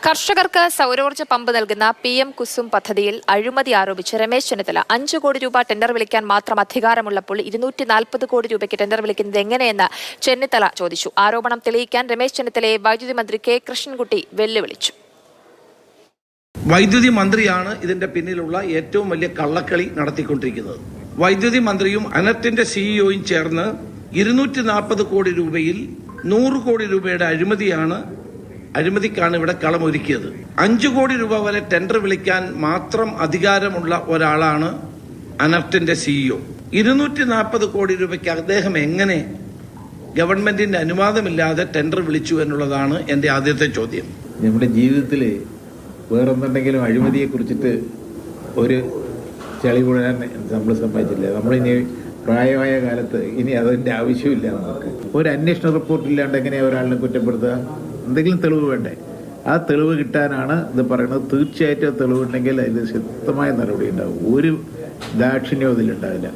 കർഷകർക്ക് സൗരോർജ്ജ പമ്പ് നൽകുന്ന PM കുസും പദ്ധതിയിൽ അഴിമതി ആരോപിച്ച് രമേശ് ചെന്നിത്തല 5 കോടി രൂപ ടെൻഡർ വിളിക്കാൻ മാത്രം അധികാരമുള്ളപ്പോൾ 240 കോടി രൂപയ്ക്ക് ടെൻഡർ വിളിക്കുന്നത് എങ്ങനെയെന്ന് ചെന്നിത്തല ചോദിച്ചു. ആരോപണം തെളിയിക്കാൻ രമേശ് ചെന്നിത്തലയെ വൈദ്യുതി മന്ത്രി കെ കൃഷ്ണൻകുട്ടി വെല്ലുവിളിച്ചു. വൈദ്യുതി മന്ത്രിയാണ് ഇതിന്റെ പിന്നിലുള്ള ഏറ്റവും വലിയ കള്ളക്കളി നടത്തിക്കൊണ്ടിരിക്കുന്നത്. വൈദ്യുതി മന്ത്രിയും അനർട്ടിന്റെ സിഇഒയും ചേർന്ന് 240 കോടി രൂപയിൽ 100 കോടി രൂപയുടെ അഴിമതിക്കാണ് ഇവിടെ കളമൊരുക്കിയത്. 5 കോടി രൂപ വരെ ടെൻഡർ വിളിക്കാൻ മാത്രം അധികാരമുള്ള ഒരാളാണ് അനർട്ടിന്റെ സിഇഒ. 240 കോടി രൂപയ്ക്ക് അദ്ദേഹം എങ്ങനെ ഗവൺമെന്റിന്റെ അനുവാദമില്ലാതെ ടെൻഡർ വിളിച്ചു എന്നുള്ളതാണ് എന്റെ ആദ്യത്തെ ചോദ്യം. നമ്മുടെ ജീവിതത്തിൽ വേറെന്തുണ്ടെങ്കിലും അഴിമതിയെ കുറിച്ചിട്ട് ഒരു ചെളി വീഴാൻ നമ്മൾ സമ്മതിച്ചില്ല. നമ്മളിനി പ്രായമായ കാലത്ത് ഇനി അതിന്റെ ആവശ്യമില്ല. നമുക്ക് ഒരു അന്വേഷണ റിപ്പോർട്ട് ഇല്ലാണ്ട് എങ്ങനെയാ ഒരാളിനെ കുറ്റപ്പെടുത്തുക? എന്തെങ്കിലും തെളിവ് വേണ്ടേ? ആ തെളിവ് കിട്ടാനാണ് ഇത് പറയുന്നത്. തീർച്ചയായിട്ടും തെളിവുണ്ടെങ്കിൽ അതിൽ ശക്തമായ നടപടി ഉണ്ടാവും. ഒരു ദാക്ഷിണ്യവും അതിലുണ്ടാവില്ല.